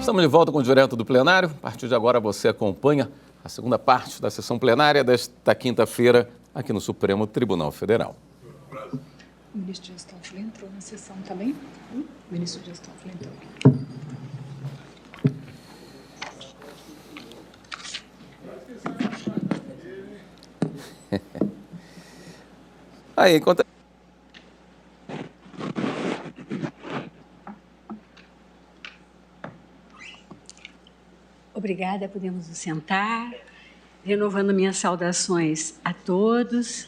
Estamos de volta com o Direto do Plenário. A partir de agora você acompanha a segunda parte da sessão plenária desta quinta-feira aqui no Supremo Tribunal Federal. O ministro Dias Toffoli entrou na sessão, tá bem? O ministro Dias Toffoli entrou. Aí, enquanto... Obrigada, podemos nos sentar. Renovando minhas saudações a todos,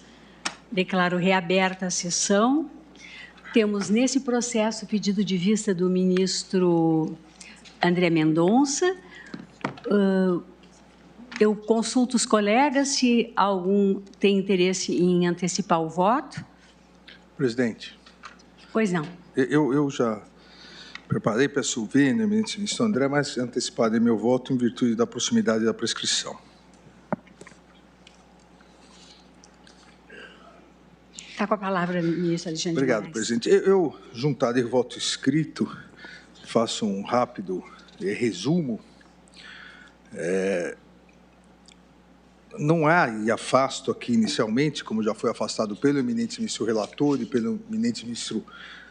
declaro reaberta a sessão. Temos nesse processo o pedido de vista do ministro André Mendonça. Eu consulto os colegas se algum tem interesse em antecipar o voto. Presidente. Pois não. Eu já preparei, peço vênia, ministro André, mas anteciparei meu voto em virtude da proximidade da prescrição. Está com a palavra, ministro Alexandre. Obrigado, presidente. Eu juntarei o voto escrito, faço um rápido resumo. Não há, e afasto aqui inicialmente, como já foi afastado pelo eminente ministro relator e pelo eminente ministro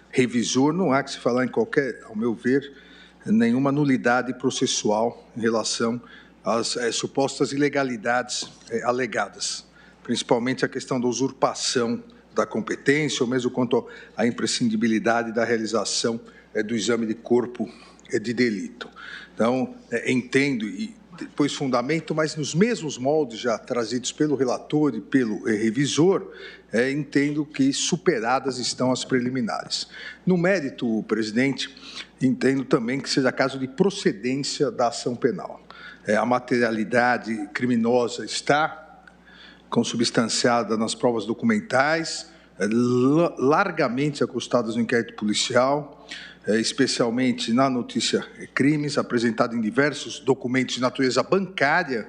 revisor, não há que se falar em qualquer, ao meu ver, nenhuma nulidade processual em relação às supostas ilegalidades alegadas, principalmente a questão da usurpação da competência, ou mesmo quanto à imprescindibilidade da realização do exame de corpo de delito. Então, entendo e depois fundamento, mas nos mesmos moldes já trazidos pelo relator e pelo revisor, entendo que superadas estão as preliminares. No mérito, presidente, entendo também que seja caso de procedência da ação penal. A materialidade criminosa está consubstanciada nas provas documentais, largamente acostadas no inquérito policial, especialmente na notícia crimes, apresentada em diversos documentos de natureza bancária,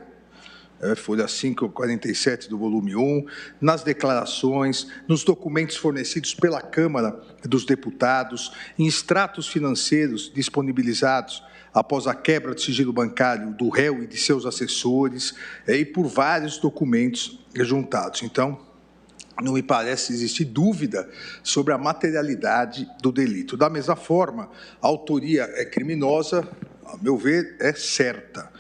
folha 547 do volume 1, nas declarações, nos documentos fornecidos pela Câmara dos Deputados, em extratos financeiros disponibilizados após a quebra de sigilo bancário do réu e de seus assessores, e por vários documentos juntados. Então, não me parece existir dúvida sobre a materialidade do delito. Da mesma forma, a autoria criminosa, a meu ver, é certa.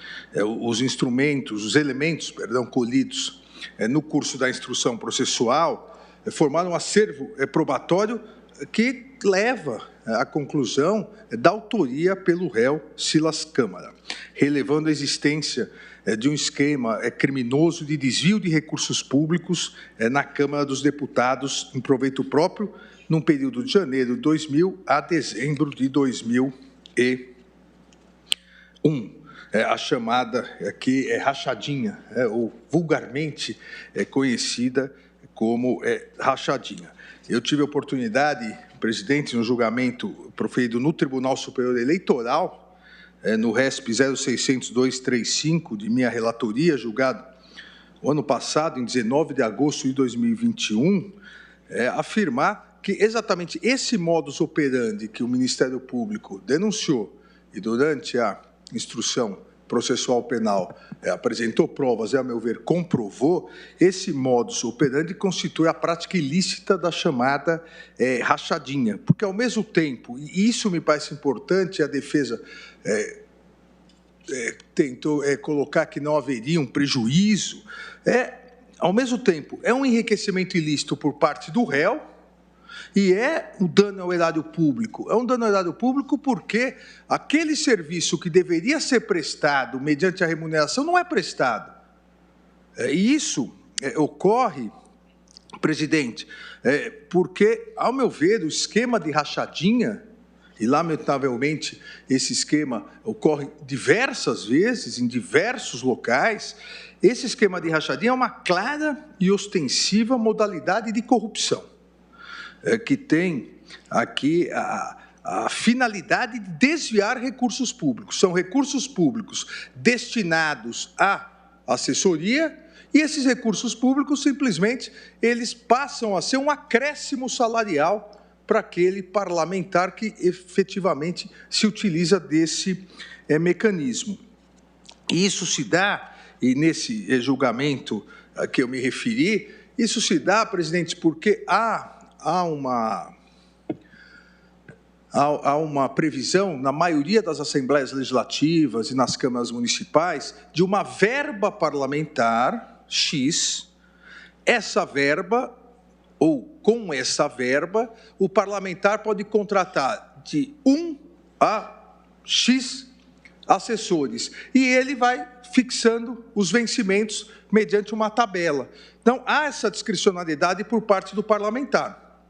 Os instrumentos, os elementos, colhidos no curso da instrução processual formaram um acervo probatório que leva à conclusão da autoria pelo réu Silas Câmara, relevando a existência de um esquema criminoso de desvio de recursos públicos na Câmara dos Deputados em proveito próprio, num período de janeiro de 2000 a dezembro de 2001. A chamada aqui rachadinha, ou vulgarmente conhecida como rachadinha. Eu tive a oportunidade, presidente, no julgamento proferido no Tribunal Superior Eleitoral, no RESP 060235, de minha relatoria, julgado o ano passado, em 19 de agosto de 2021, afirmar que exatamente esse modus operandi que o Ministério Público denunciou e durante a instrução processual penal apresentou provas e, a meu ver, comprovou, esse modus operandi constitui a prática ilícita da chamada rachadinha. Porque, ao mesmo tempo, e isso me parece importante, a defesa tentou colocar que não haveria um prejuízo, ao mesmo tempo, é um enriquecimento ilícito por parte do réu, e é um dano ao erário público. É um dano ao erário público porque aquele serviço que deveria ser prestado mediante a remuneração não é prestado. E isso ocorre, presidente, porque, ao meu ver, o esquema de rachadinha, e lamentavelmente esse esquema ocorre diversas vezes, em diversos locais, esse esquema de rachadinha é uma clara e ostensiva modalidade de corrupção, que tem aqui a finalidade de desviar recursos públicos. São recursos públicos destinados à assessoria e esses recursos públicos, simplesmente, eles passam a ser um acréscimo salarial para aquele parlamentar que efetivamente se utiliza desse mecanismo. E isso se dá, e nesse julgamento a que eu me referi, isso se dá, presidente, porque há uma previsão, na maioria das assembleias legislativas e nas câmaras municipais, de uma verba parlamentar X. Essa verba, ou com essa verba, o parlamentar pode contratar de 1 a X assessores, e ele vai fixando os vencimentos mediante uma tabela. Então, há essa discricionalidade por parte do parlamentar.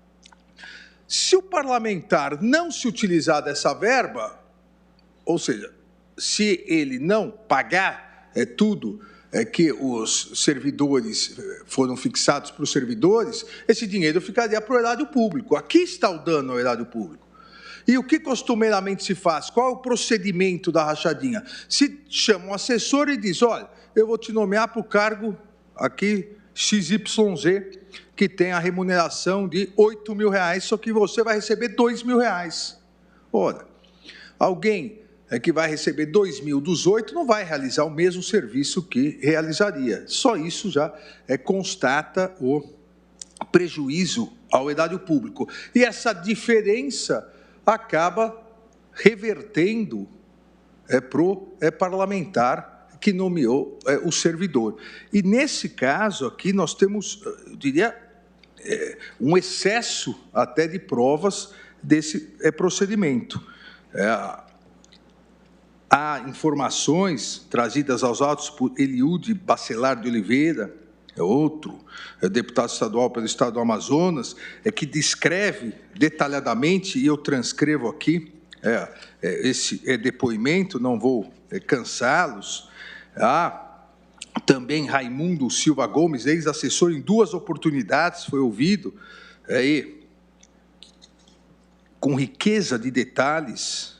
Se o parlamentar não se utilizar dessa verba, ou seja, se ele não pagar tudo que os servidores foram fixados para os servidores, esse dinheiro ficaria para o erário público. Aqui está o dano ao erário público. E o que costumeiramente se faz? Qual é o procedimento da rachadinha? Se chama um assessor e diz, olha, eu vou te nomear para o cargo aqui XYZ, que tem a remuneração de R$8.000, só que você vai receber R$2.000. Ora, alguém que vai receber 2.000 dos 8 não vai realizar o mesmo serviço que realizaria. Só isso já constata o prejuízo ao erário público. E essa diferença acaba revertendo para o parlamentar que nomeou o servidor. E, nesse caso aqui, nós temos, eu diria, um excesso até de provas desse procedimento. Há informações trazidas aos autos por Eliude Bacelar de Oliveira, outro deputado estadual pelo estado do Amazonas, que descreve detalhadamente, e eu transcrevo aqui esse depoimento, não vou cansá-los. Há também Raimundo Silva Gomes, ex-assessor, em 2 oportunidades, foi ouvido, e com riqueza de detalhes,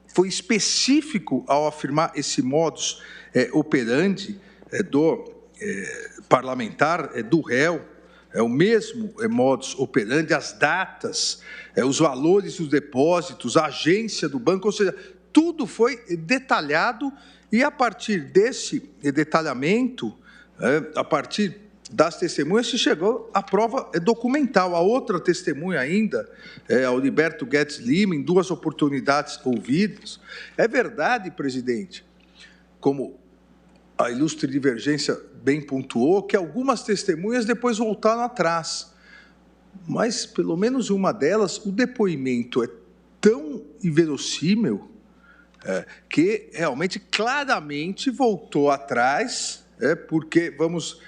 foi específico ao afirmar esse modus operandi do parlamentar, do réu, o mesmo modus operandi, as datas, os valores dos depósitos, a agência do banco, ou seja, tudo foi detalhado, e a partir desse detalhamento, a partir das testemunhas, se chegou à prova documental. A outra testemunha ainda, Auriberto Guedes Lima, em 2 oportunidades ouvidas. É verdade, presidente, como a ilustre divergência bem pontuou, que algumas testemunhas depois voltaram atrás. Mas, pelo menos uma delas, o depoimento é tão inverossímil que realmente, claramente, voltou atrás, porque, vamos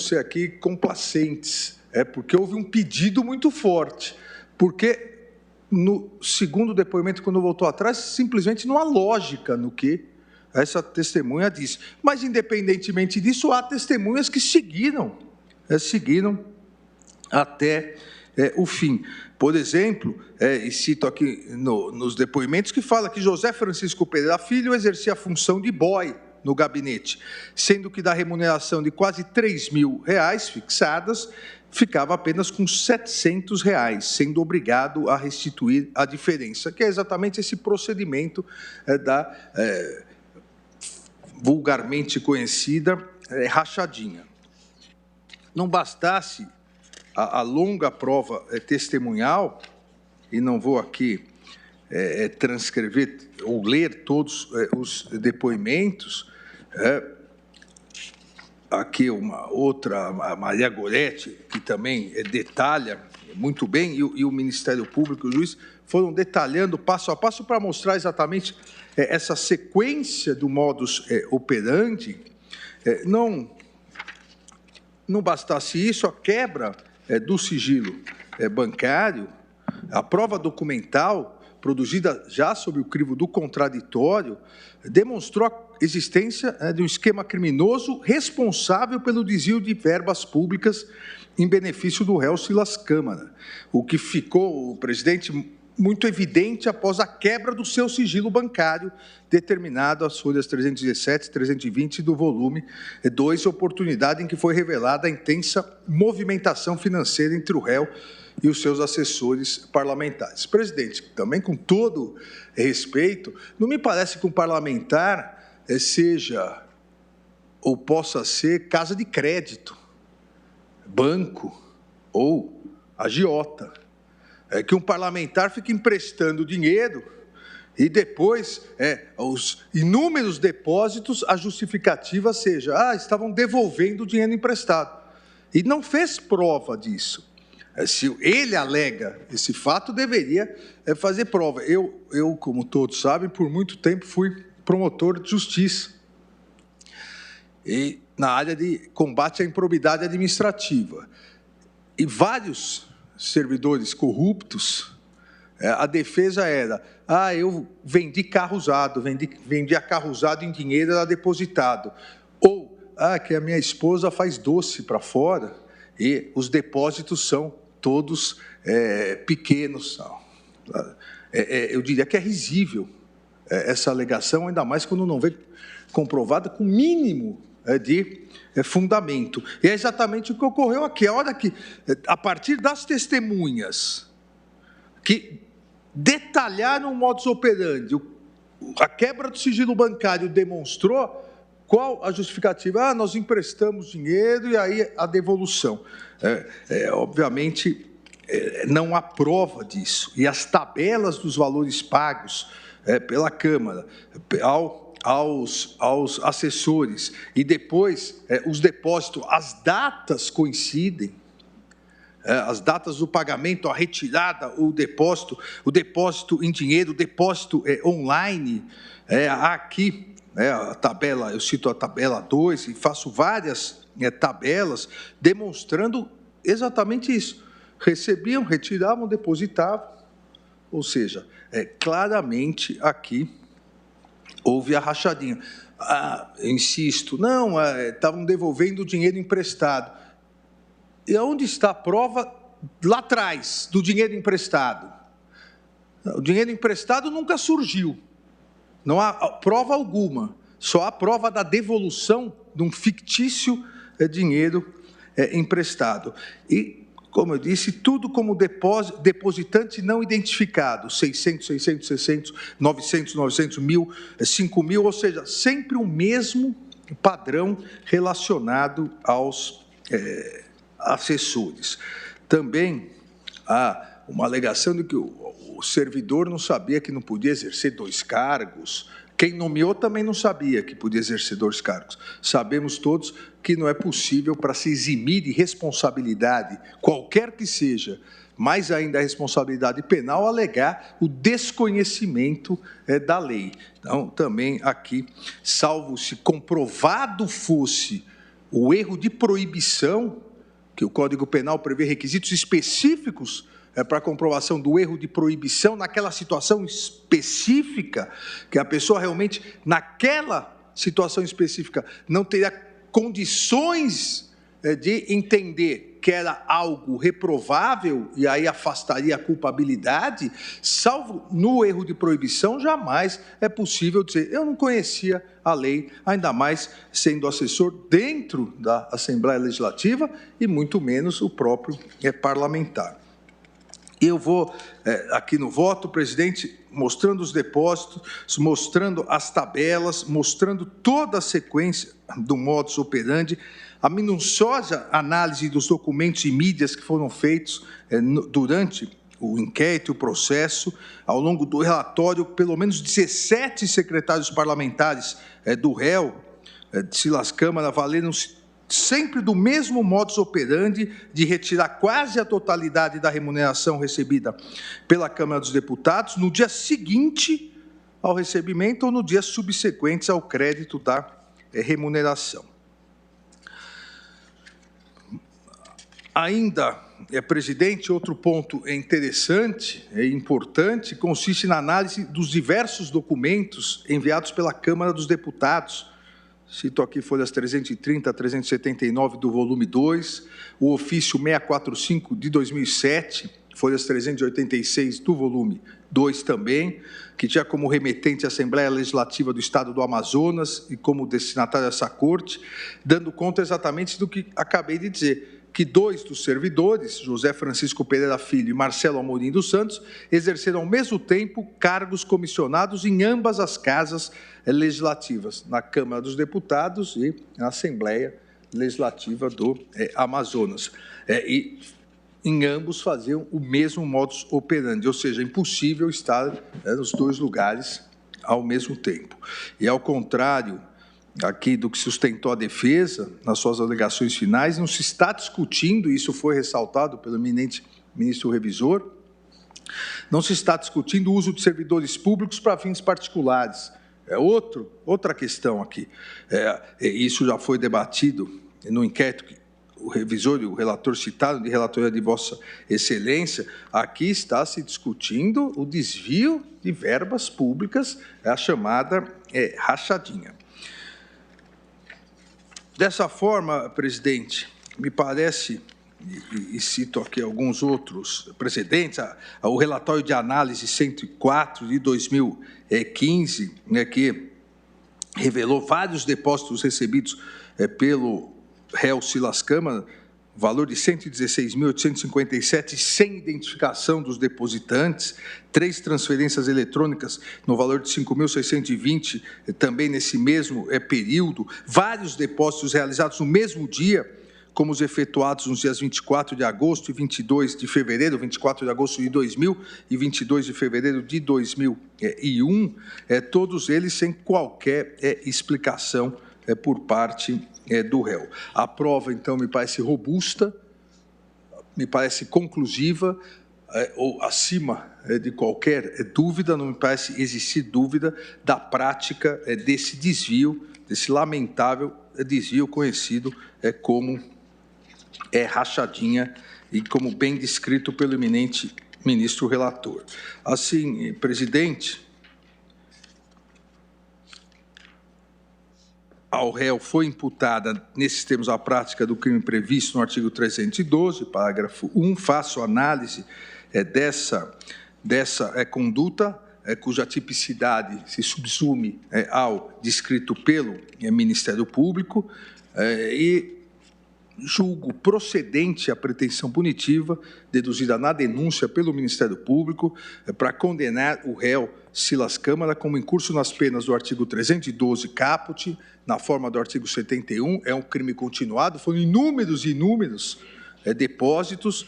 ser aqui complacentes, porque houve um pedido muito forte, porque no segundo depoimento, quando voltou atrás, simplesmente não há lógica no que essa testemunha diz. Mas, independentemente disso, há testemunhas que seguiram até o fim. Por exemplo, e cito aqui nos depoimentos, que fala que José Francisco Pereira Filho exercia a função de boy no gabinete, sendo que da remuneração de quase R$3.000 fixadas, ficava apenas com R$700, sendo obrigado a restituir a diferença, que é exatamente esse procedimento da vulgarmente conhecida rachadinha. Não bastasse a longa prova testemunhal, e não vou aqui transcrever ou ler todos os depoimentos, aqui uma outra, a Maria Goretti, que também detalha muito bem, e o Ministério Público e o juiz foram detalhando passo a passo para mostrar exatamente essa sequência do modus operandi. Não bastasse isso, a quebra do sigilo bancário, a prova documental produzida já sob o crivo do contraditório, demonstrou a existência de um esquema criminoso responsável pelo desvio de verbas públicas em benefício do réu Silas Câmara. O que ficou, o presidente, muito evidente após a quebra do seu sigilo bancário, determinado às folhas 317 e 320 do volume 2, oportunidade em que foi revelada a intensa movimentação financeira entre o réu e os seus assessores parlamentares. Presidente, também com todo respeito, não me parece que um parlamentar seja ou possa ser casa de crédito, banco ou agiota. Que um parlamentar fique emprestando dinheiro e depois, os inúmeros depósitos, a justificativa seja, estavam devolvendo o dinheiro emprestado. E não fez prova disso. Se ele alega esse fato, deveria fazer prova. Eu, como todos sabem, por muito tempo fui promotor de justiça. E na área de combate à improbidade administrativa. E vários servidores corruptos, a defesa era, eu vendi carro usado, vendia carro usado em dinheiro, era depositado. Ou, que a minha esposa faz doce para fora e os depósitos são todos pequenos. Eu diria que é risível essa alegação, ainda mais quando não vem comprovada com o mínimo de fundamento. E é exatamente o que ocorreu aqui. A hora que, a partir das testemunhas que detalharam o modus operandi, a quebra do sigilo bancário demonstrou qual a justificativa. Nós emprestamos dinheiro e aí a devolução. Obviamente, não há prova disso. E as tabelas dos valores pagos pela Câmara aos assessores, e depois os depósitos, as datas coincidem, as datas do pagamento, a retirada, o depósito em dinheiro, o depósito online, aqui, a tabela, eu cito a tabela 2 e faço várias tabelas demonstrando exatamente isso. Recebiam, retiravam, depositavam, ou seja, claramente aqui houve a rachadinha. Eu insisto, não, estavam devolvendo o dinheiro emprestado. E onde está a prova lá atrás do dinheiro emprestado? O dinheiro emprestado nunca surgiu. Não há prova alguma. Só há prova da devolução de um fictício dinheiro emprestado. E, como eu disse, tudo como depositante não identificado, 600, 600, 600, 900, 900, 1.000, 5.000, ou seja, sempre o mesmo padrão relacionado aos assessores. Também há uma alegação de que o servidor não sabia que não podia exercer 2 cargos, quem nomeou também não sabia que podia exercer 2 cargos. Sabemos todos que não é possível, para se eximir de responsabilidade, qualquer que seja, mais ainda a responsabilidade penal, alegar o desconhecimento da lei. Então, também aqui, salvo se comprovado fosse o erro de proibição, que o Código Penal prevê requisitos específicos para a comprovação do erro de proibição naquela situação específica, que a pessoa realmente, naquela situação específica, não teria condições de entender que era algo reprovável e aí afastaria a culpabilidade, salvo no erro de proibição, jamais é possível dizer, eu não conhecia a lei, ainda mais sendo assessor dentro da Assembleia Legislativa e muito menos o próprio parlamentar. Eu vou, aqui no voto, presidente, mostrando os depósitos, mostrando as tabelas, mostrando toda a sequência do modus operandi, a minuciosa análise dos documentos e mídias que foram feitos durante o inquérito, o processo, ao longo do relatório, pelo menos 17 secretários parlamentares do réu, de Silas Câmara, valeram-se sempre do mesmo modus operandi de retirar quase a totalidade da remuneração recebida pela Câmara dos Deputados no dia seguinte ao recebimento ou no dia subsequente ao crédito da remuneração. Ainda, presidente, outro ponto interessante e importante consiste na análise dos diversos documentos enviados pela Câmara dos Deputados. Cito aqui folhas 330 a 379 do volume 2, o ofício 645 de 2007, folhas 386 do volume 2 também, que tinha como remetente a Assembleia Legislativa do Estado do Amazonas e como destinatário essa corte, dando conta exatamente do que acabei de dizer, que 2 dos servidores, José Francisco Pereira Filho e Marcelo Amorim dos Santos, exerceram ao mesmo tempo cargos comissionados em ambas as casas legislativas, na Câmara dos Deputados e na Assembleia Legislativa do Amazonas. E em ambos faziam o mesmo modus operandi, ou seja, impossível estar nos 2 lugares ao mesmo tempo. E, ao contrário aqui do que sustentou a defesa nas suas alegações finais, não se está discutindo, e isso foi ressaltado pelo eminente ministro revisor, não se está discutindo o uso de servidores públicos para fins particulares. É outra questão aqui. Isso já foi debatido no inquérito que o revisor e o relator citaram, de relatoria de Vossa Excelência. Aqui está se discutindo o desvio de verbas públicas, a chamada rachadinha. Dessa forma, presidente, me parece, e cito aqui alguns outros precedentes, o relatório de análise 104 de 2015, que revelou vários depósitos recebidos pelo réu Silas Câmara, valor de 116.857, sem identificação dos depositantes, 3 transferências eletrônicas no valor de 5.620, também nesse mesmo período, vários depósitos realizados no mesmo dia, como os efetuados nos dias 24 de agosto e 22 de fevereiro, 24 de agosto de 2000 e 22 de fevereiro de 2001, todos eles sem qualquer explicação por parte do réu. A prova, então, me parece robusta, me parece conclusiva, ou acima de qualquer dúvida, não me parece existir dúvida da prática desse desvio, desse lamentável desvio conhecido como rachadinha e como bem descrito pelo eminente ministro relator. Assim, presidente, ao réu foi imputada, nesses termos, a prática do crime previsto no artigo 312, parágrafo 1. Faço análise dessa conduta, cuja tipicidade se subsume ao descrito pelo Ministério Público, e julgo procedente a pretensão punitiva deduzida na denúncia pelo Ministério Público para condenar o réu Silas Câmara como incurso nas penas do artigo 312 caput, na forma do artigo 71, é um crime continuado, foram inúmeros depósitos,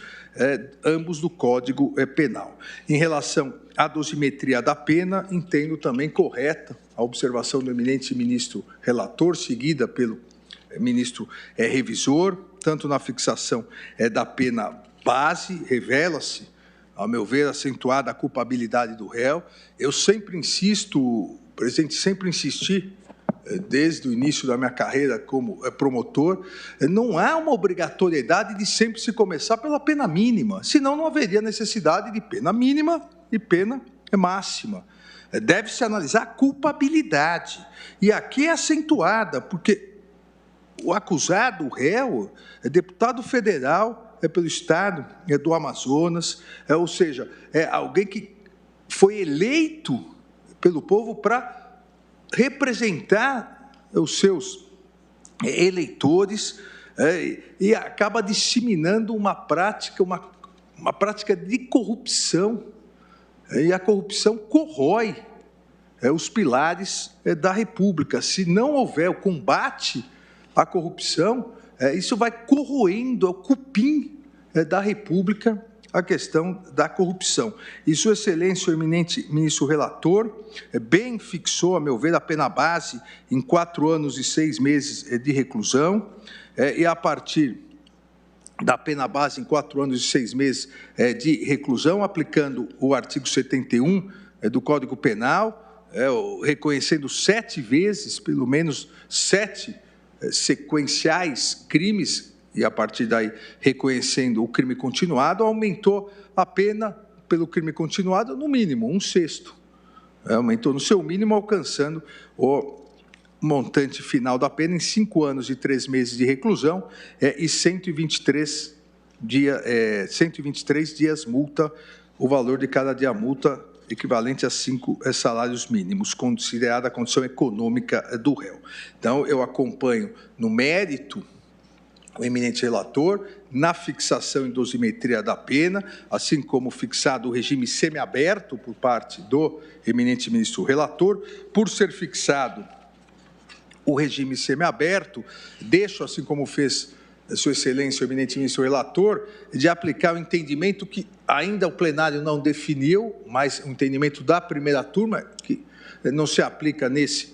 ambos do Código Penal. Em relação à dosimetria da pena, entendo também correta a observação do eminente ministro relator, seguida pelo ministro revisor, tanto na fixação da pena base, revela-se, ao meu ver, acentuada a culpabilidade do réu. Eu sempre insisto, presidente, sempre insisti, desde o início da minha carreira como promotor, não há uma obrigatoriedade de sempre se começar pela pena mínima, senão não haveria necessidade de pena mínima e pena máxima. Deve-se analisar a culpabilidade, e aqui é acentuada, porque o acusado, o réu, é deputado federal, pelo Estado do Amazonas, ou seja, é alguém que foi eleito pelo povo para representar os seus eleitores, e acaba disseminando uma prática de corrupção, e a corrupção corrói os pilares da República. Se não houver o combate à corrupção, isso vai corroendo o cupim da República, a questão da corrupção. E Sua Excelência, o eminente ministro relator, bem fixou, a meu ver, a pena base em 4 anos e 6 meses de reclusão, e a partir da pena base em 4 anos e 6 meses de reclusão, aplicando o artigo 71 do Código Penal, reconhecendo 7 vezes, pelo menos 7 sequenciais crimes, e a partir daí reconhecendo o crime continuado, aumentou a pena pelo crime continuado no mínimo 1/6. Aumentou no seu mínimo, alcançando o montante final da pena em 5 anos e 3 meses de reclusão e 123 123 dias multa, o valor de cada dia multa equivalente a 5 salários mínimos, considerada a condição econômica do réu. Então, eu acompanho no mérito o eminente relator, na fixação em dosimetria da pena, assim como fixado o regime semiaberto por parte do eminente ministro relator. Por ser fixado o regime semiaberto, deixo, assim como fez Sua Excelência, o eminente ministro relator, de aplicar o entendimento que ainda o plenário não definiu, mas o entendimento da primeira turma, que não se aplica nesse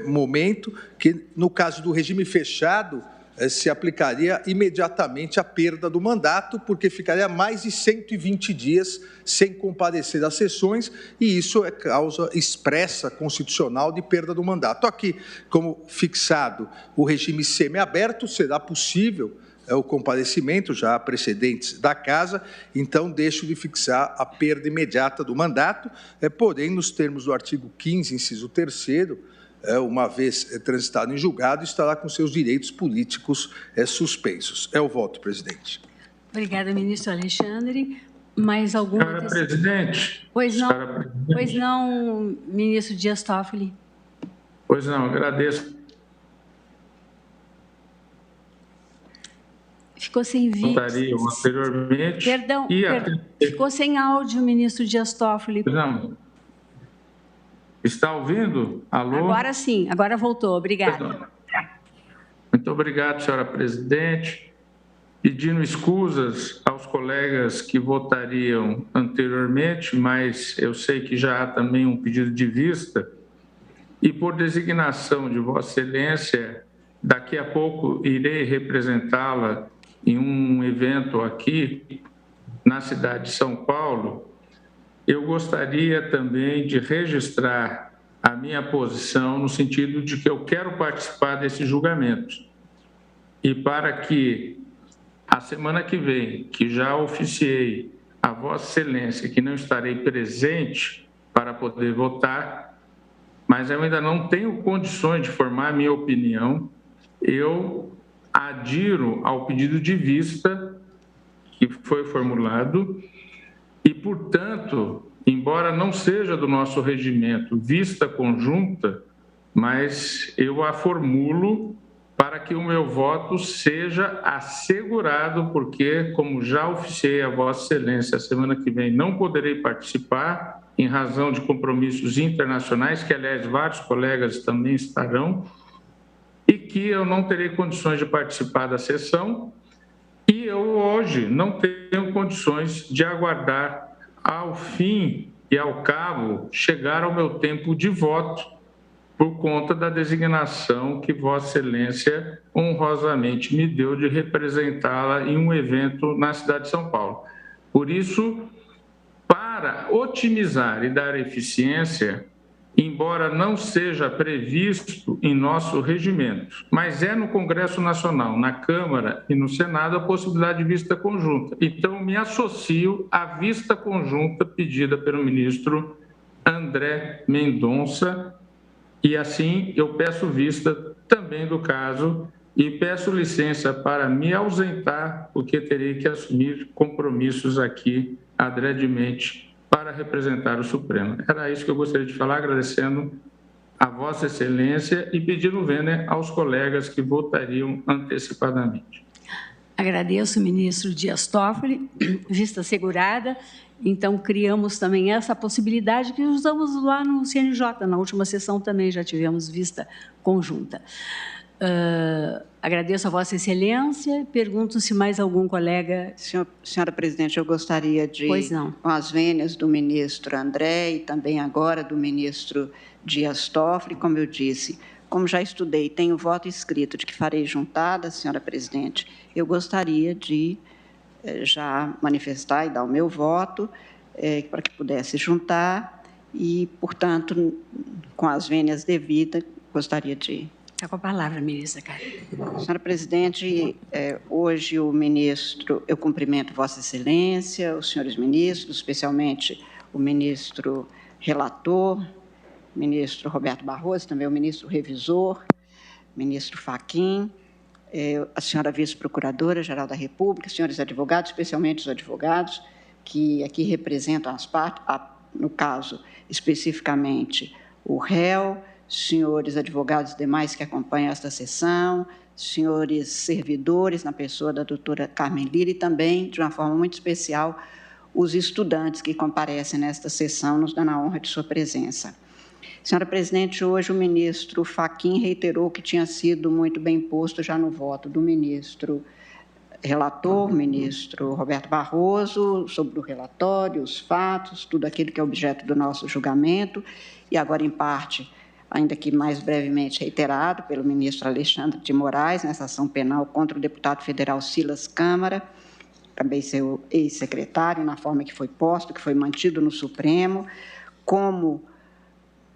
momento, que no caso do regime fechado, se aplicaria imediatamente a perda do mandato, porque ficaria mais de 120 dias sem comparecer às sessões, e isso é causa expressa constitucional de perda do mandato. Aqui, como fixado o regime semiaberto, será possível o comparecimento, já há precedentes da Casa, então deixo de fixar a perda imediata do mandato, porém, nos termos do artigo 15, inciso 3º, uma vez transitado em julgado, estará com seus direitos políticos suspensos. É o voto, presidente. Obrigada, ministro Alexandre. Mais alguma... Senhora presidente. Pois não, Senhora presidente. Pois não, ministro Dias Toffoli. Pois não, agradeço. Ficou sem vídeo. Votariam anteriormente. Perdão, ficou sem áudio, ministro Dias Toffoli. Não. Está ouvindo? Alô? Agora sim, agora voltou. Obrigada. Muito obrigado, senhora presidente. Pedindo escusas aos colegas que votariam anteriormente, mas eu sei que já há também um pedido de vista, e por designação de Vossa Excelência, daqui a pouco irei representá-la em um evento aqui na cidade de São Paulo. Eu gostaria também de registrar a minha posição no sentido de que eu quero participar desse julgamento. E para que a semana que vem, que já oficiei a Vossa Excelência que não estarei presente para poder votar, mas eu ainda não tenho condições de formar a minha opinião, eu adiro ao pedido de vista que foi formulado e, portanto, embora não seja do nosso regimento vista conjunta, mas eu a formulo para que o meu voto seja assegurado, porque, como já oficiei a Vossa Excelência, a semana que vem não poderei participar, em razão de compromissos internacionais, que, aliás, vários colegas também estarão, e que eu não terei condições de participar da sessão, e eu hoje não tenho condições de aguardar ao fim e ao cabo chegar ao meu tempo de voto por conta da designação que Vossa Excelência honrosamente me deu de representá-la em um evento na cidade de São Paulo. Por isso, para otimizar e dar eficiência, embora não seja previsto em nosso regimento, mas é no Congresso Nacional, na Câmara e no Senado a possibilidade de vista conjunta. Então, me associo à vista conjunta pedida pelo ministro André Mendonça e, assim, eu peço vista também do caso e peço licença para me ausentar, porque terei que assumir compromissos aqui adredemente para representar o Supremo. Era isso que eu gostaria de falar, agradecendo a Vossa Excelência e pedindo vênia aos colegas que votariam antecipadamente. Agradeço, ministro Dias Toffoli, vista assegurada. Então, criamos também essa possibilidade que usamos lá no CNJ, na última sessão também já tivemos vista conjunta. Agradeço a Vossa Excelência. Pergunto se mais algum colega... Senhora presidente, eu gostaria de, com as vênias do ministro André e também agora do ministro Dias Toffoli, como eu disse, como já estudei, tenho voto escrito de que farei juntada, senhora presidente, eu gostaria de já manifestar e dar o meu voto para que pudesse juntar e, portanto, com as vênias devidas, gostaria de... Está com a palavra, ministra Carmen. Senhora presidente, hoje o ministro, eu cumprimento Vossa Excelência, os senhores ministros, especialmente o ministro relator, ministro Roberto Barroso, também o ministro revisor, ministro Fachin, a senhora vice-procuradora-geral da República, senhores advogados, especialmente os advogados, que aqui representam as partes, no caso, especificamente, o réu, senhores advogados demais que acompanham esta sessão, senhores servidores, na pessoa da doutora Carmen Lira, e também, de uma forma muito especial, os estudantes que comparecem nesta sessão, nos dando a honra de sua presença. Senhora Presidente, hoje o ministro Fachin reiterou que tinha sido muito bem posto já no voto do ministro relator, ministro Roberto Barroso, sobre o relatório, os fatos, tudo aquilo que é objeto do nosso julgamento, e agora, em parte, ainda que mais brevemente reiterado pelo ministro Alexandre de Moraes, nessa ação penal contra o deputado federal Silas Câmara, também seu ex-secretário, na forma que foi posto, que foi mantido no Supremo, como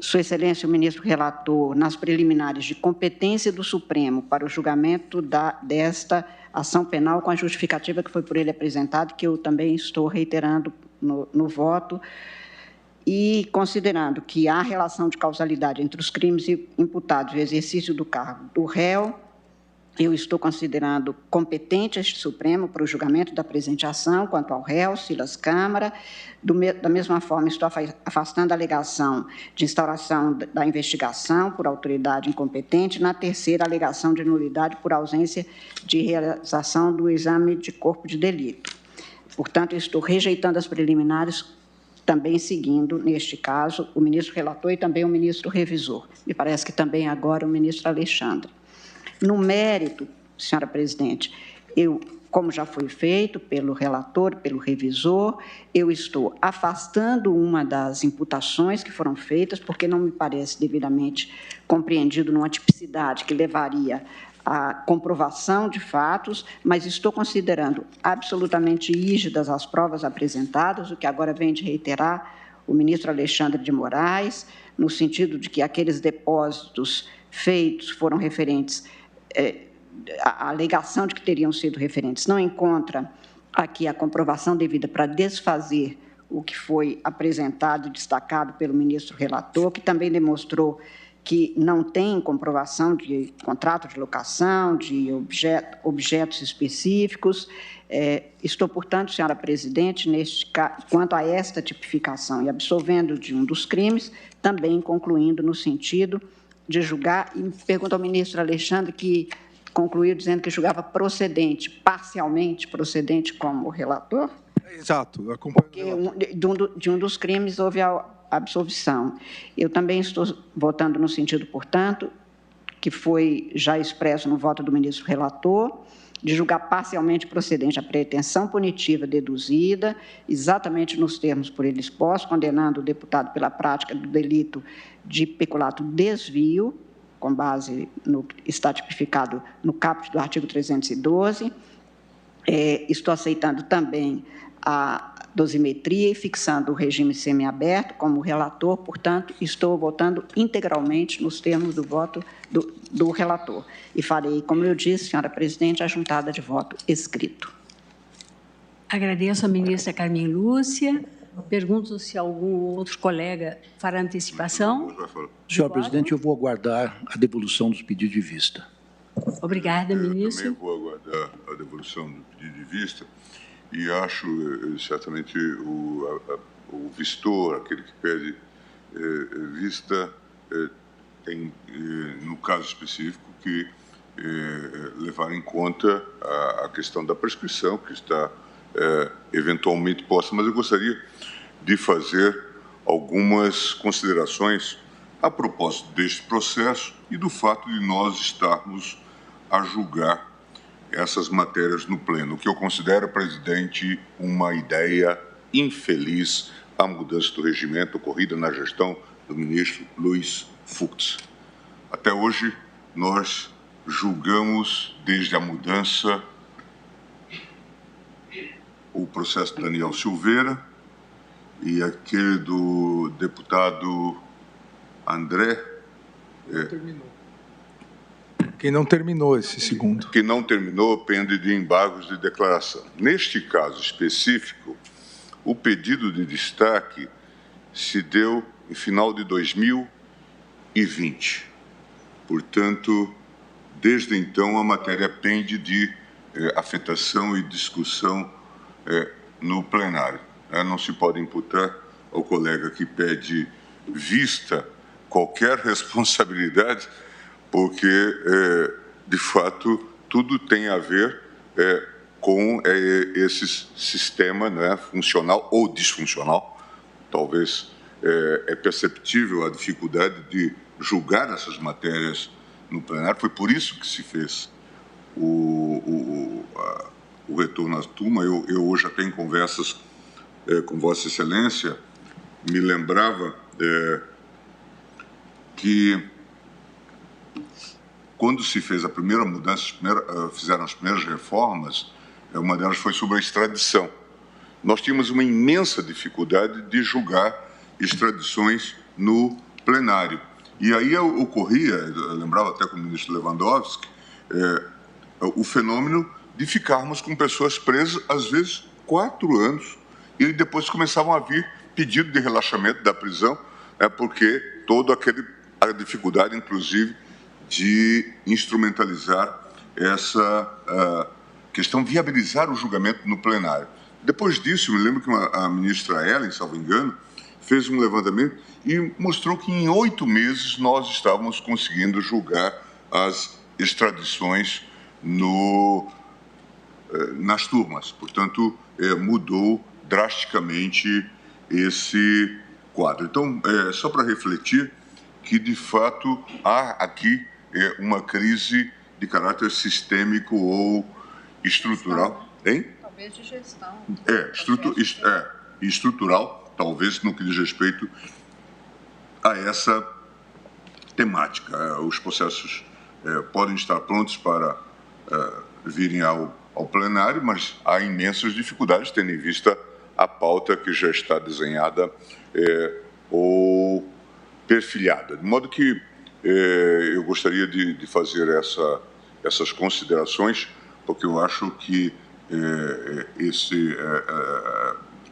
Sua Excelência o ministro relator, nas preliminares de competência do Supremo para o julgamento desta ação penal, com a justificativa que foi por ele apresentada, que eu também estou reiterando no voto, e considerando que há relação de causalidade entre os crimes imputados e o exercício do cargo do réu, eu estou considerando competente este Supremo para o julgamento da presente ação quanto ao réu, Silas Câmara. Da mesma forma, estou afastando a alegação de instauração da investigação por autoridade incompetente. Na terceira, a alegação de nulidade por ausência de realização do exame de corpo de delito. Portanto, estou rejeitando as preliminares, também seguindo, neste caso, o ministro relator e também o ministro revisor. Me parece que também agora o ministro Alexandre. No mérito, senhora presidente, como já foi feito pelo relator, pelo revisor, eu estou afastando uma das imputações que foram feitas, porque não me parece devidamente compreendido numa tipicidade que levaria à comprovação de fatos, mas estou considerando absolutamente rígidas as provas apresentadas, o que agora vem de reiterar o ministro Alexandre de Moraes, no sentido de que aqueles depósitos feitos foram referentes, a alegação de que teriam sido referentes não encontra aqui a comprovação devida para desfazer o que foi apresentado e destacado pelo ministro relator, que também demonstrou que não tem comprovação de contrato de locação, de objetos específicos. Estou, portanto, senhora presidente, quanto a esta tipificação e absolvendo de um dos crimes, também concluindo no sentido de julgar, e pergunto ao ministro Alexandre, que concluiu dizendo que julgava procedente, parcialmente procedente como relator? Exato, acompanho. Porque de um dos crimes houve a absolvição. Eu também estou votando no sentido, portanto, que foi já expresso no voto do ministro relator, de julgar parcialmente procedente a pretensão punitiva deduzida, exatamente nos termos por ele expostos, condenando o deputado pela prática do delito de peculato desvio, com base no que está tipificado no caput do artigo 312. Estou aceitando também a dosimetria e fixando o regime semiaberto como relator, portanto, estou votando integralmente nos termos do voto do relator. E farei, como eu disse, senhora presidente, a juntada de voto escrito. Agradeço à ministra Carmen Lúcia. Pergunto se algum outro colega fará antecipação. Senhora presidente, eu vou aguardar a devolução dos pedidos de vista. Obrigada, ministro. Eu também vou aguardar a devolução do pedido de vista e acho, certamente, o vistor, aquele que pede vista, tem, no caso específico, que levar em conta a questão da prescrição, que está eventualmente posta, mas eu gostaria de fazer algumas considerações a propósito deste processo e do fato de nós estarmos a julgar essas matérias no pleno, o que eu considero, presidente, uma ideia infeliz, a mudança do regimento ocorrida na gestão do ministro Luiz Fux. Até hoje, nós julgamos, desde a mudança, o processo do Daniel Silveira e aquele do deputado André. Quem não terminou esse segundo. Que não terminou, pende de embargos de declaração. Neste caso específico, o pedido de destaque se deu em final de 2020. Portanto, Desde então, a matéria pende de afetação e discussão no plenário. Não se pode imputar ao colega que pede vista qualquer responsabilidade, porque, de fato, tudo tem a ver com esse sistema, né, funcional ou disfuncional. Talvez é perceptível a dificuldade de julgar essas matérias no plenário. Foi por isso que se fez o retorno à turma. Eu hoje até em conversas com Vossa Excelência me lembrava que quando se fez a primeira mudança, fizeram as primeiras reformas, uma delas foi sobre a extradição. Nós tínhamos uma imensa dificuldade de julgar extradições no plenário. E aí ocorria, eu lembrava até com o ministro Lewandowski, o fenômeno de ficarmos com pessoas presas, às vezes, 4 anos, e depois começavam a vir pedido de relaxamento da prisão, porque toda a dificuldade, inclusive, de instrumentalizar essa questão, viabilizar o julgamento no plenário. Depois disso, eu me lembro que a ministra Ellen, salvo engano, fez um levantamento e mostrou que em 8 meses nós estávamos conseguindo julgar as extradições nas turmas. Portanto, mudou drasticamente esse quadro. Então, só para refletir que, de fato, há aqui uma crise de caráter sistêmico ou estrutural. Hein? Talvez de gestão. Estrutural, talvez no que diz respeito a essa temática. Os processos podem estar prontos para virem ao plenário, mas há imensas dificuldades, tendo em vista a pauta que já está desenhada ou perfilhada. De modo que eu gostaria de fazer essas considerações, porque eu acho que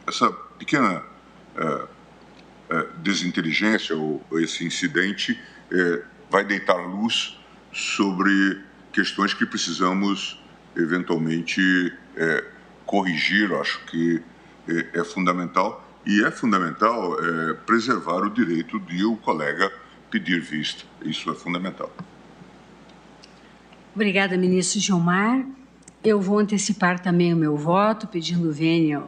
essa pequena desinteligência ou esse incidente vai deitar luz sobre questões que precisamos eventualmente corrigir. Eu acho que é fundamental, e é fundamental preservar o direito de o colega pedir vista. Isso é fundamental. Obrigada, ministro Gilmar. Eu vou antecipar também o meu voto, pedindo vênia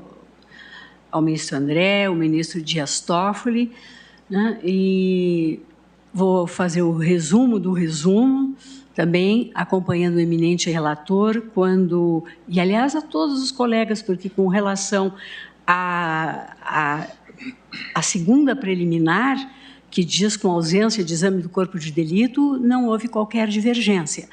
ao ministro André, ao ministro Dias Toffoli, né? E vou fazer o resumo do resumo, também acompanhando o eminente relator, e aliás a todos os colegas, porque com relação à segunda preliminar, que diz com ausência de exame do corpo de delito, não houve qualquer divergência.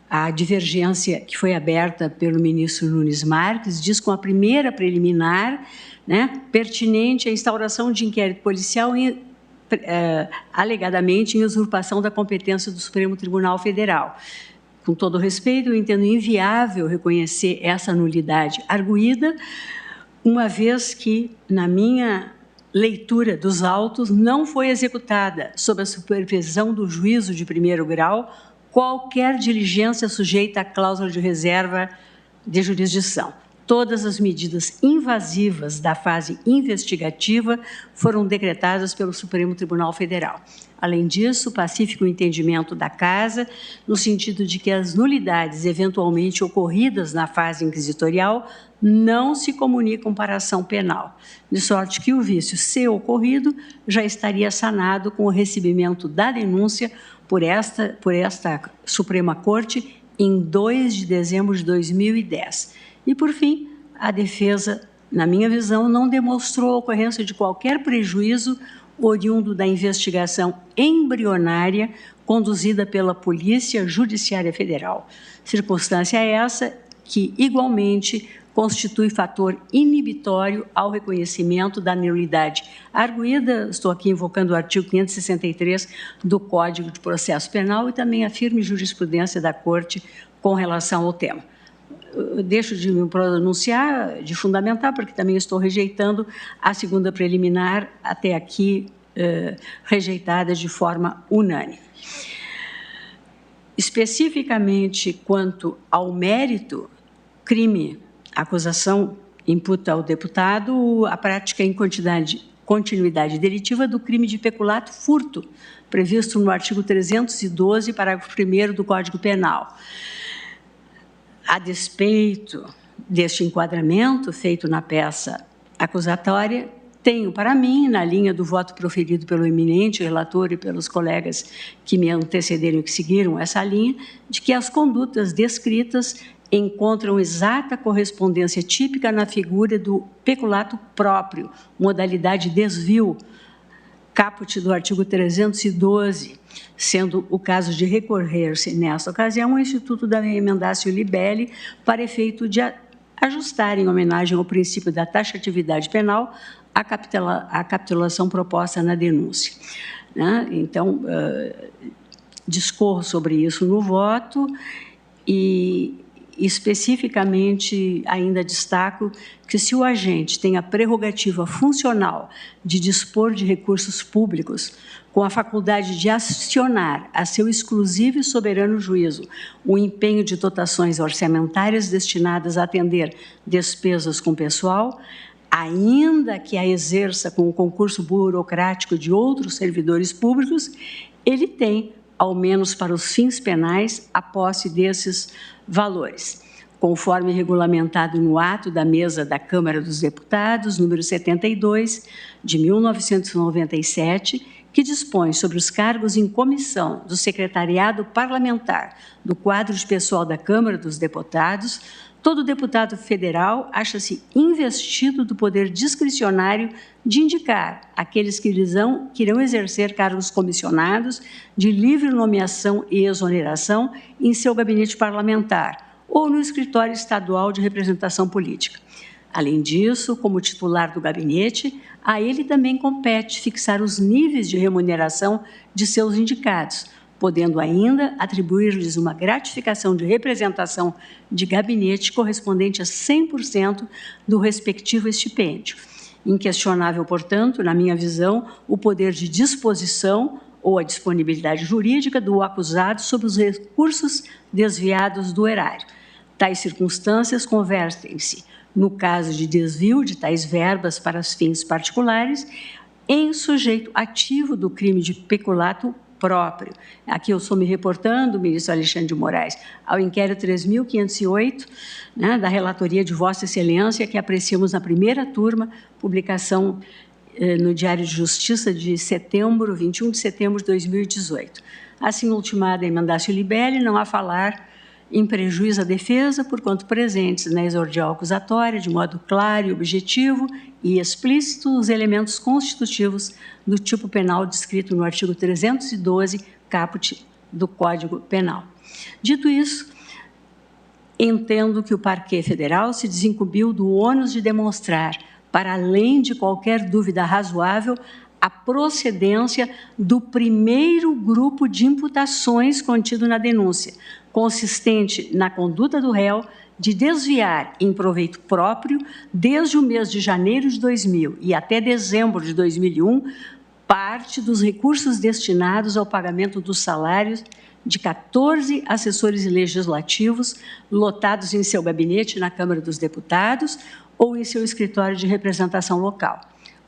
A divergência que foi aberta pelo ministro Nunes Marques diz com a primeira preliminar, né, pertinente à instauração de inquérito policial alegadamente em usurpação da competência do Supremo Tribunal Federal. Com todo respeito, eu entendo inviável reconhecer essa nulidade arguída, uma vez que, na minha leitura dos autos, não foi executada, sob a supervisão do juízo de primeiro grau, qualquer diligência sujeita à cláusula de reserva de jurisdição. Todas as medidas invasivas da fase investigativa foram decretadas pelo Supremo Tribunal Federal. Além disso, o pacífico entendimento da Casa, no sentido de que as nulidades eventualmente ocorridas na fase inquisitorial não se comunicam para a ação penal, de sorte que o vício, se ocorrido, já estaria sanado com o recebimento da denúncia por esta Suprema Corte em 2 de dezembro de 2010. E, por fim, a defesa, na minha visão, não demonstrou a ocorrência de qualquer prejuízo oriundo da investigação embrionária conduzida pela Polícia Judiciária Federal. Circunstância essa que, igualmente, constitui fator inibitório ao reconhecimento da nulidade arguída. Estou aqui invocando o artigo 563 do Código de Processo Penal e também a firme jurisprudência da Corte com relação ao tema. Eu deixo de me pronunciar, de fundamentar, porque também estou rejeitando a segunda preliminar, até aqui rejeitada de forma unânime. Especificamente quanto ao mérito, crime, acusação imputa ao deputado a prática em continuidade delitiva do crime de peculato furto, previsto no artigo 312, parágrafo 1º do Código Penal. A despeito deste enquadramento feito na peça acusatória, tenho para mim, na linha do voto proferido pelo eminente relator e pelos colegas que me antecederam e que seguiram essa linha, de que as condutas descritas encontram exata correspondência típica na figura do peculato próprio, modalidade desvio, caput do artigo 312, sendo o caso de recorrer-se, nesta ocasião, ao Instituto da Emendatio Libelli, para efeito de ajustar, em homenagem ao princípio da taxatividade penal, a capitulação proposta na denúncia. Então, discorro sobre isso no voto e, especificamente, ainda destaco que, se o agente tem a prerrogativa funcional de dispor de recursos públicos, com a faculdade de acionar a seu exclusivo e soberano juízo o empenho de dotações orçamentárias destinadas a atender despesas com pessoal, ainda que a exerça com o concurso burocrático de outros servidores públicos, ele tem, ao menos para os fins penais, a posse desses valores, conforme regulamentado no ato da mesa da Câmara dos Deputados, número 72, de 1997, que dispõe sobre os cargos em comissão do secretariado parlamentar do quadro de pessoal da Câmara dos Deputados. Todo deputado federal acha-se investido do poder discricionário de indicar aqueles que irão exercer cargos comissionados de livre nomeação e exoneração em seu gabinete parlamentar ou no escritório estadual de representação política. Além disso, como titular do gabinete, a ele também compete fixar os níveis de remuneração de seus indicados, podendo ainda atribuir-lhes uma gratificação de representação de gabinete correspondente a 100% do respectivo estipêndio. Inquestionável, portanto, na minha visão, o poder de disposição ou a disponibilidade jurídica do acusado sobre os recursos desviados do erário. Tais circunstâncias convertem-se, no caso de desvio de tais verbas para fins particulares, em sujeito ativo do crime de peculato próprio. Aqui eu estou me reportando, ministro Alexandre de Moraes, ao inquérito 3.508, da relatoria de Vossa Excelência, que apreciamos na primeira turma, publicação no Diário de Justiça de 21 de setembro de 2018. Assim, ultimada a Emendatio Libelli, não há falar em prejuízo à defesa, porquanto presentes na exordial acusatória, de modo claro e objetivo e explícito, os elementos constitutivos do tipo penal descrito no artigo 312, caput do Código Penal. Dito isso, entendo que o Parquet Federal se desincumbiu do ônus de demonstrar, para além de qualquer dúvida razoável, a procedência do primeiro grupo de imputações contido na denúncia, consistente na conduta do réu de desviar em proveito próprio, desde o mês de janeiro de 2000 e até dezembro de 2001, parte dos recursos destinados ao pagamento dos salários de 14 assessores legislativos lotados em seu gabinete na Câmara dos Deputados ou em seu escritório de representação local.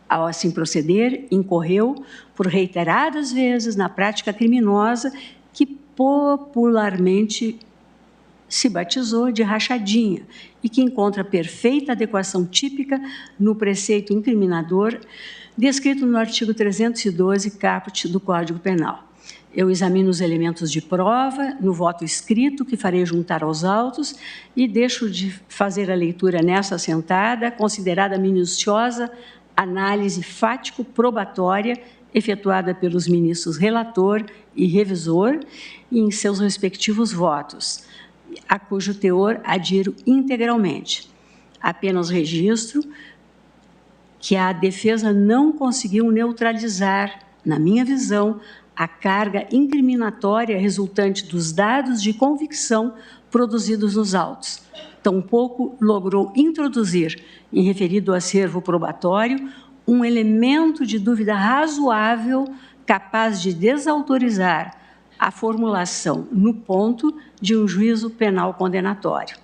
Ao assim proceder, incorreu por reiteradas vezes na prática criminosa que popularmente se batizou de rachadinha e que encontra perfeita adequação típica no preceito incriminador descrito no artigo 312, caput do Código Penal. Eu examino os elementos de prova no voto escrito que farei juntar aos autos e deixo de fazer a leitura nessa assentada, considerada minuciosa análise fático-probatória efetuada pelos ministros relator e revisor e em seus respectivos votos, a cujo teor adiro integralmente. Apenas registro que a defesa não conseguiu neutralizar, na minha visão, a carga incriminatória resultante dos dados de convicção produzidos nos autos. Tampouco logrou introduzir, em referido acervo probatório, um elemento de dúvida razoável capaz de desautorizar a formulação, no ponto, de um juízo penal condenatório.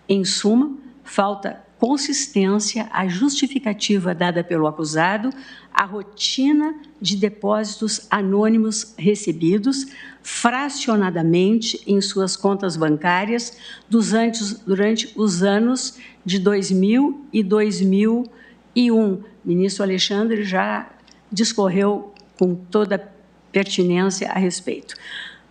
Em suma, falta consistência à justificativa dada pelo acusado à rotina de depósitos anônimos recebidos fracionadamente em suas contas bancárias durante os anos de 2000 e 2001. O ministro Alexandre já discorreu com toda pertinência a respeito.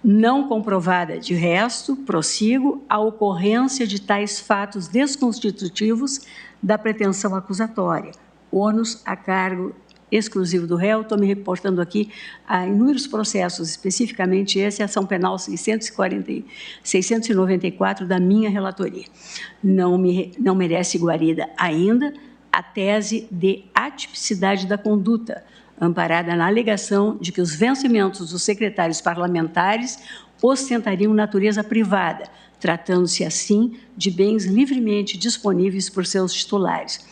Não comprovada, de resto, prossigo, a ocorrência de tais fatos desconstitutivos da pretensão acusatória, ônus a cargo exclusivo do réu. Estou me reportando aqui a inúmeros processos, especificamente esse, a ação penal 694 da minha relatoria. Não merece guarida ainda a tese de atipicidade da conduta, amparada na alegação de que os vencimentos dos secretários parlamentares ostentariam natureza privada, tratando-se, assim, de bens livremente disponíveis por seus titulares.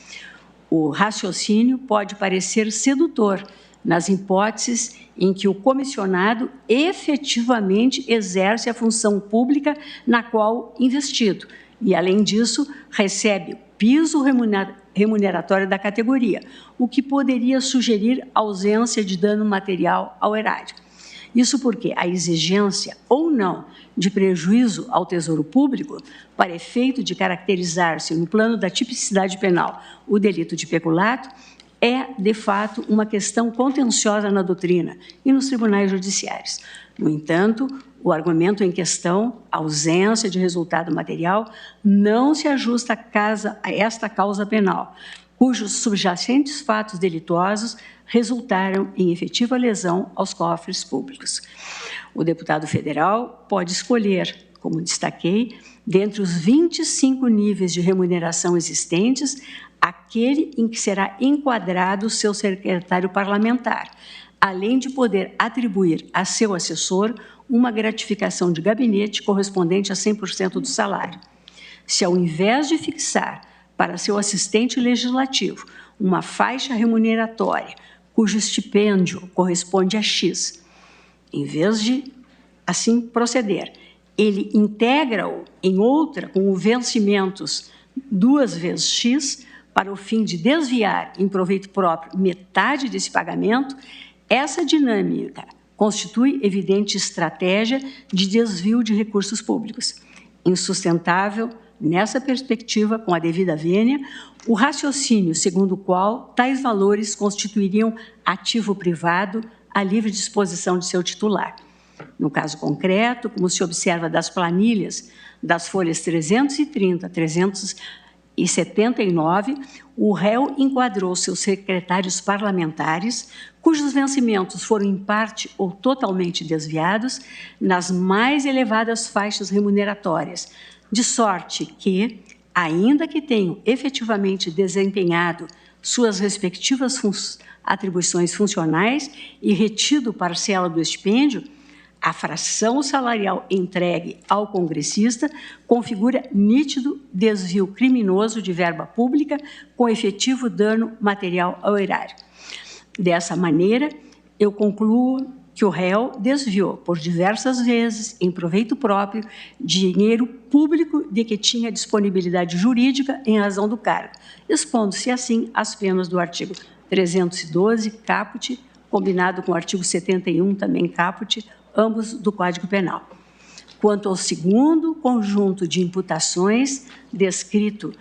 O raciocínio pode parecer sedutor nas hipóteses em que o comissionado efetivamente exerce a função pública na qual investido e, além disso, recebe o piso remuneratório da categoria, o que poderia sugerir ausência de dano material ao erário. Isso porque a exigência ou não de prejuízo ao Tesouro Público, para efeito de caracterizar-se no plano da tipicidade penal o delito de peculato, é, de fato, uma questão contenciosa na doutrina e nos tribunais judiciários. No entanto, o argumento em questão, a ausência de resultado material, não se ajusta a esta causa penal, cujos subjacentes fatos delituosos resultaram em efetiva lesão aos cofres públicos. O deputado federal pode escolher, como destaquei, dentre os 25 níveis de remuneração existentes, aquele em que será enquadrado seu secretário parlamentar, além de poder atribuir a seu assessor uma gratificação de gabinete correspondente a 100% do salário. Se, ao invés de fixar para seu assistente legislativo uma faixa remuneratória cujo estipêndio corresponde a X, em vez de assim proceder, ele integra-o em outra com vencimentos 2 vezes X, para o fim de desviar em proveito próprio metade desse pagamento, essa dinâmica constitui evidente estratégia de desvio de recursos públicos. Insustentável, nessa perspectiva, com a devida vênia, o raciocínio segundo o qual tais valores constituiriam ativo privado à livre disposição de seu titular. No caso concreto, como se observa das planilhas das folhas 330 a 379, o réu enquadrou seus secretários parlamentares, cujos vencimentos foram em parte ou totalmente desviados, nas mais elevadas faixas remuneratórias, de sorte que, ainda que tenham efetivamente desempenhado suas respectivas atribuições funcionais e retido parcela do estipêndio, a fração salarial entregue ao congressista configura nítido desvio criminoso de verba pública com efetivo dano material ao erário. Dessa maneira, eu concluo que o réu desviou por diversas vezes, em proveito próprio, dinheiro público de que tinha disponibilidade jurídica em razão do cargo, expondo-se assim às penas do artigo 312, caput, combinado com o artigo 71, também caput, ambos do Código Penal. Quanto ao segundo conjunto de imputações descrito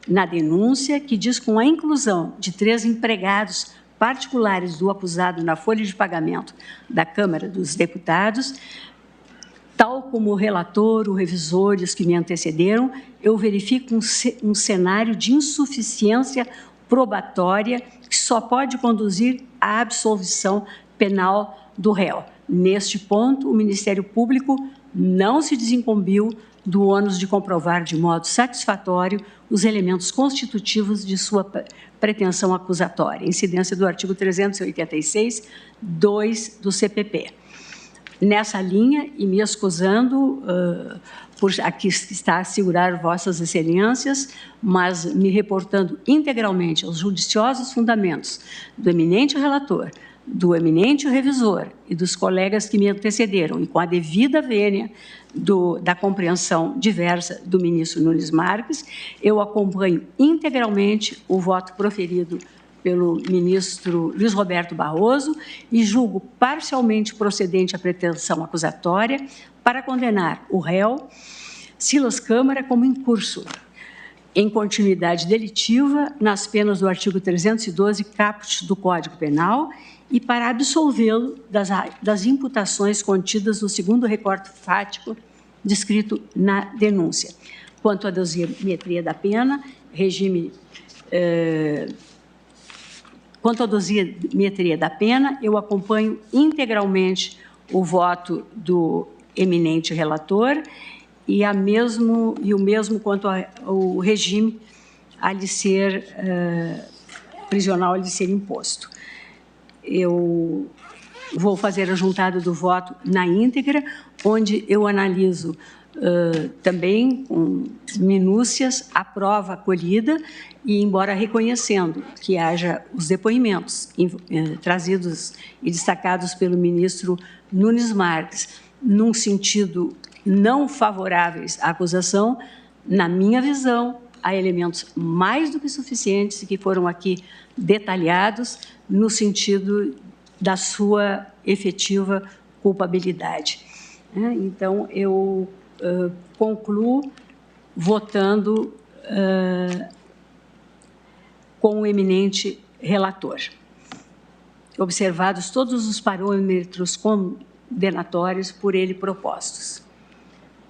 na denúncia, que diz com a inclusão de 3 empregados particulares do acusado na folha de pagamento da Câmara dos Deputados, tal como o relator, o revisor e os que me antecederam, eu verifico um cenário de insuficiência probatória que só pode conduzir à absolvição penal do réu. Neste ponto, o Ministério Público não se desincumbiu do ônus de comprovar de modo satisfatório os elementos constitutivos de sua pretensão acusatória, incidência do artigo 386, 2 do CPP. Nessa linha, e me excusando por aqui está a assegurar vossas excelências, mas me reportando integralmente aos judiciosos fundamentos do eminente relator, do eminente revisor e dos colegas que me antecederam, e com a devida vênia da compreensão diversa do ministro Nunes Marques, eu acompanho integralmente o voto proferido pelo ministro Luiz Roberto Barroso e julgo parcialmente procedente a pretensão acusatória para condenar o réu Silas Câmara como incurso em continuidade delitiva nas penas do artigo 312 caput do Código Penal e para absolvê-lo das imputações contidas no segundo recorte fático descrito na denúncia. Quanto à dosimetria da pena, eu acompanho integralmente o voto do eminente relator e o mesmo quanto ao regime prisional a lhe ser imposto. Eu vou fazer a juntada do voto na íntegra, onde eu analiso também com minúcias a prova acolhida e, embora reconhecendo que haja os depoimentos trazidos e destacados pelo ministro Nunes Marques, num sentido não favoráveis à acusação, na minha visão, há elementos mais do que suficientes e que foram aqui detalhados no sentido da sua efetiva culpabilidade. Então, eu concluo votando com o eminente relator. Observados todos os parâmetros condenatórios por ele propostos.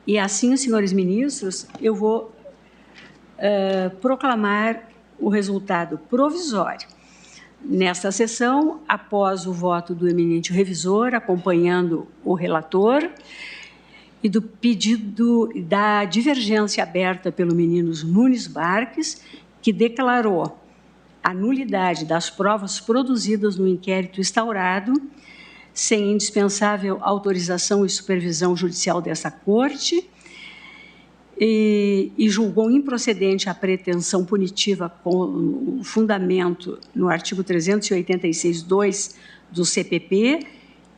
E assim, senhores ministros, eu vou proclamar o resultado provisório. Nesta sessão, após o voto do eminente revisor, acompanhando o relator, e do pedido da divergência aberta pelo ministro Nunes Marques, que declarou a nulidade das provas produzidas no inquérito instaurado, sem indispensável autorização e supervisão judicial dessa Corte, e julgou improcedente a pretensão punitiva com fundamento no artigo 386.2 do CPP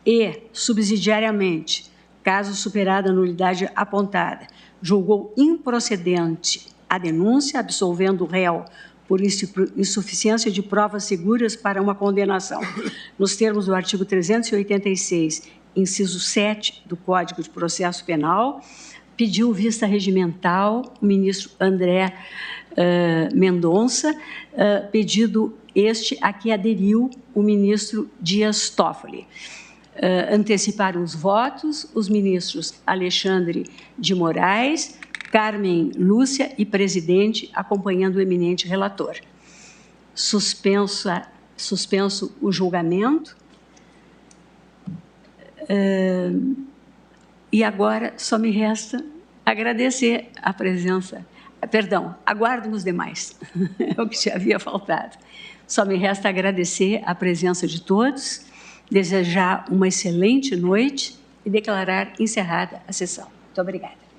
e, subsidiariamente, caso superada a nulidade apontada, julgou improcedente a denúncia, absolvendo o réu por insuficiência de provas seguras para uma condenação, nos termos do artigo 386, inciso 7 do Código de Processo Penal, pediu vista regimental o ministro André Mendonça, pedido este a que aderiu o ministro Dias Toffoli. Anteciparam os votos os ministros Alexandre de Moraes, Carmen Lúcia e presidente, acompanhando o eminente relator. Suspenso o julgamento. E agora só me resta agradecer a presença, aguardo os demais, é o que te havia faltado. Só me resta agradecer a presença de todos, desejar uma excelente noite e declarar encerrada a sessão. Muito obrigada.